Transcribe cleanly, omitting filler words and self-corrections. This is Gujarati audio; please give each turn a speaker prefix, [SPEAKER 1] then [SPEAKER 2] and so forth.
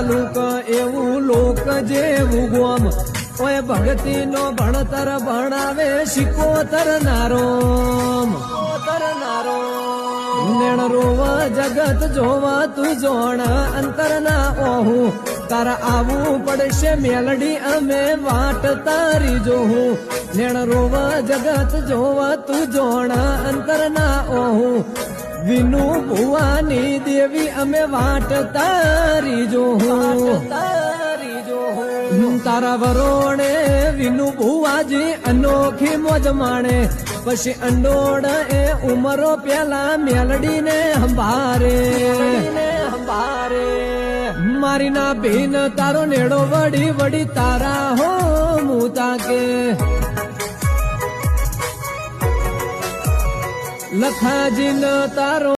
[SPEAKER 1] તાલુક એવું લોક જેવું ગોમ ઓય ભક્તિ નો ભણતર ભણાવે શિકોતર નારોમ નેણ રોવ જગત જોવા તું જોણ અંતર ના ઓહું તારા આવું પડશે મેલડી અમે વાટ તારી જોહું નેણ રોવ જગત જોવા તું જોણ અંતર ના ઓહું વિનુ ભુવાની દેવી અમે વાટ તારી જોહું તારા વરોણે વિનુ ભુવાજી અનોખી મોજ માણે પછી અંડોળ એ ઉમરો પેલા મેલડી ને હંભારે મારી ના બેન તારો નેડો વડી વડી તારા હો મુતા કે લખાજી ન તારો